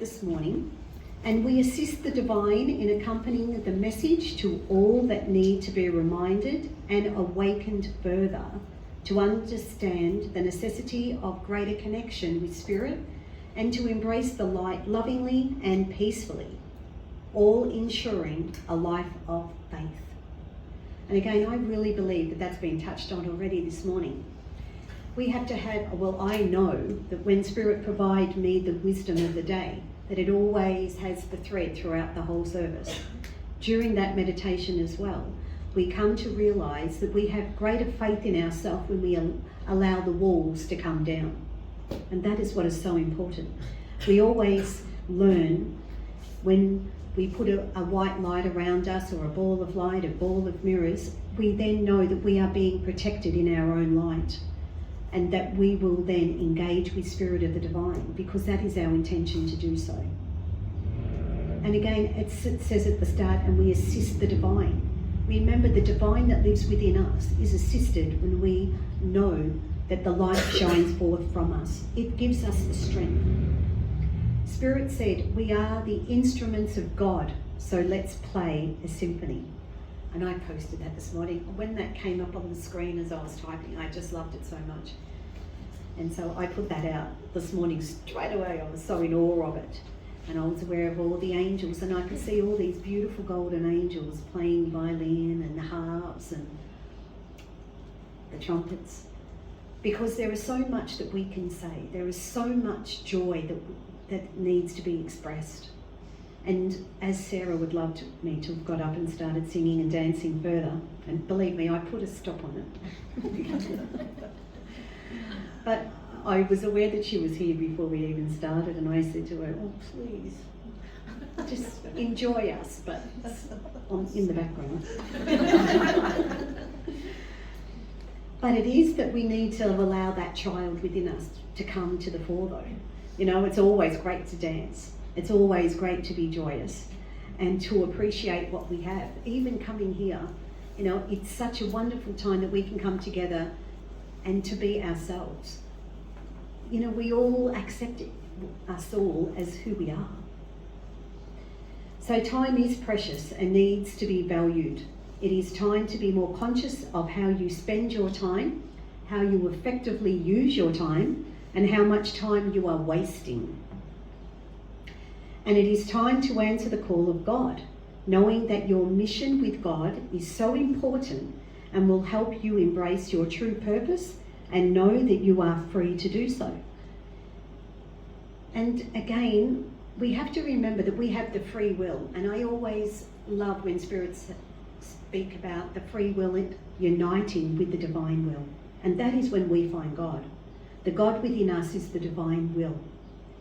this morning, and we assist the divine in accompanying the message to all that need to be reminded and awakened further to understand the necessity of greater connection with Spirit and to embrace the light lovingly and peacefully, all ensuring a life of faith. And again, I really believe that that's been touched on already this morning. We have to have, I know that when Spirit provides me the wisdom of the day, that it always has the thread throughout the whole service. During that meditation as well, we come to realise that we have greater faith in ourselves when we allow the walls to come down. And that is what is so important. We always learn when we put a white light around us, or a ball of light, a ball of mirrors, we then know that we are being protected in our own light, and that we will then engage with Spirit of the Divine, because that is our intention to do so. And again, it says at the start, and we assist the Divine. Remember, the Divine that lives within us is assisted when we know that the light shines forth from us. It gives us the strength. Spirit said, we are the instruments of God, so let's play a symphony. And I posted that this morning. When that came up on the screen as I was typing, I just loved it so much. And so I put that out this morning straight away. I was so in awe of it. And I was aware of all the angels, and I could see all these beautiful golden angels playing violin and the harps and the trumpets. Because there is so much that we can say. There is so much joy that needs to be expressed. And as Sarah would love me to have got up and started singing and dancing further, and believe me, I put a stop on it. But I was aware that she was here before we even started, and I said to her, oh, please, just enjoy us, but in the background. But it is that we need to allow that child within us to come to the fore, though. You know, it's always great to dance. It's always great to be joyous and to appreciate what we have. Even coming here, you know, it's such a wonderful time that we can come together and to be ourselves. You know, we all accept us all as who we are. So time is precious and needs to be valued. It is time to be more conscious of how you spend your time, how you effectively use your time, and how much time you are wasting. And it is time to answer the call of God, knowing that your mission with God is so important and will help you embrace your true purpose and know that you are free to do so. And again, we have to remember that we have the free will. And I always love when spirits speak about the free will uniting with the divine will. And that is when we find God. The God within us is the divine will.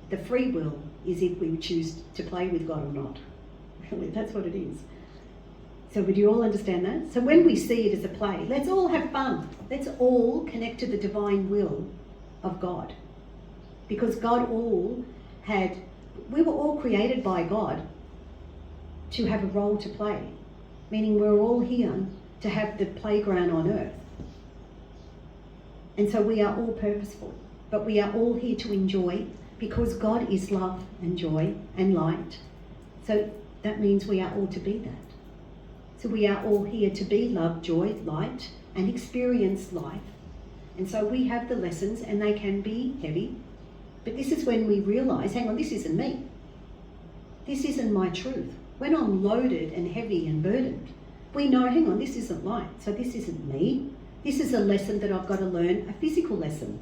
The free will is if we choose to play with God or not. Really, that's what it is. So would you all understand that? So when we see it as a play, let's all have fun. Let's all connect to the divine will of God. Because we were all created by God to have a role to play. Meaning we're all here to have the playground on earth. And so we are all purposeful, but we are all here to enjoy, because God is love and joy and light. So that means we are all to be that. So we are all here to be love, joy, light, and experience life. And so we have the lessons, and they can be heavy, but this is when we realise, hang on, this isn't me. This isn't my truth. When I'm loaded and heavy and burdened, we know, hang on, this isn't light, so this isn't me. This is a lesson that I've got to learn, a physical lesson.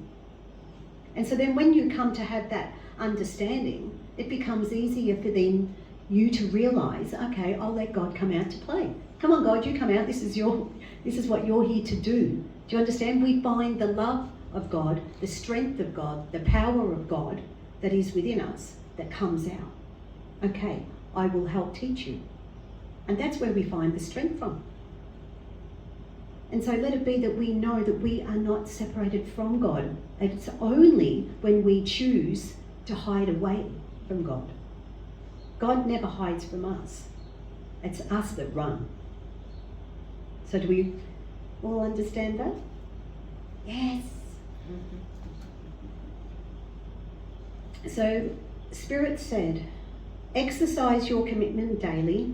And so then when you come to have that understanding, it becomes easier for then you to realise, okay, I'll let God come out to play. Come on, God, you come out. This is what you're here to do. Do you understand? We find the love of God, the strength of God, the power of God that is within us that comes out. Okay, I will help teach you. And that's where we find the strength from. And so let it be that we know that we are not separated from God. It's only when we choose to hide away from God. God never hides from us. It's us that run. So do we all understand that? Yes. Mm-hmm. So Spirit said, exercise your commitment daily,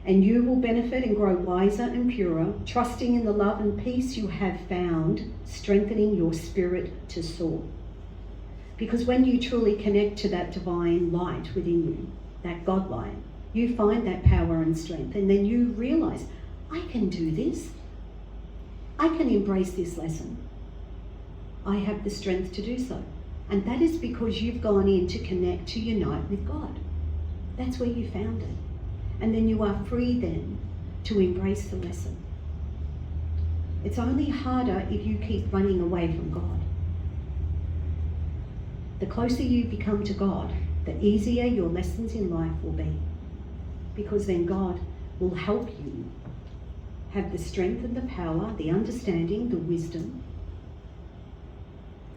and you will benefit and grow wiser and purer, trusting in the love and peace you have found, strengthening your spirit to soar. Because when you truly connect to that divine light within you, that God light, you find that power and strength, and then you realize, I can do this. I can embrace this lesson. I have the strength to do so. And that is because you've gone in to connect, to unite with God. That's where you found it. And then you are free then to embrace the lesson. It's only harder if you keep running away from God. The closer you become to God, the easier your lessons in life will be. Because then God will help you have the strength and the power, the understanding, the wisdom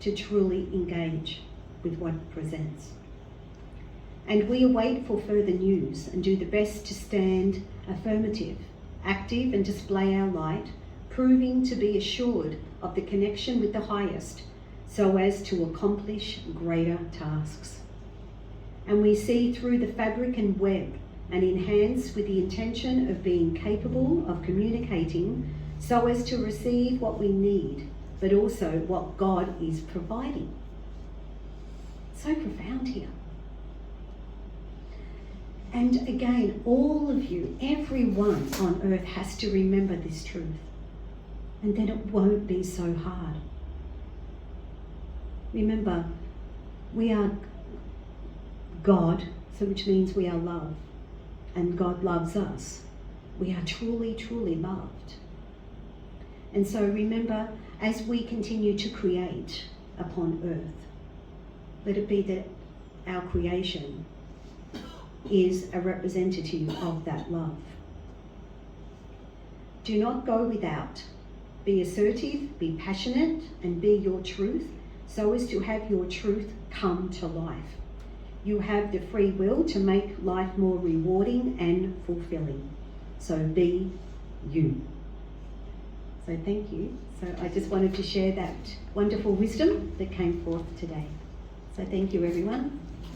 to truly engage with what presents. And we await for further news and do the best to stand affirmative, active, and display our light, proving to be assured of the connection with the highest so as to accomplish greater tasks. And we see through the fabric and web and enhance with the intention of being capable of communicating so as to receive what we need, but also what God is providing. So profound here. And again, all of you, everyone on earth has to remember this truth. And then it won't be so hard. Remember, we are God, so which means we are love. And God loves us. We are truly, truly loved. And so remember, as we continue to create upon earth, let it be that our creation is a representative of that love. Do not go without. Be assertive, be passionate, and be your truth, so as to have your truth come to life. You have the free will to make life more rewarding and fulfilling. So be you. So thank you. So I just wanted to share that wonderful wisdom that came forth today. So thank you, everyone.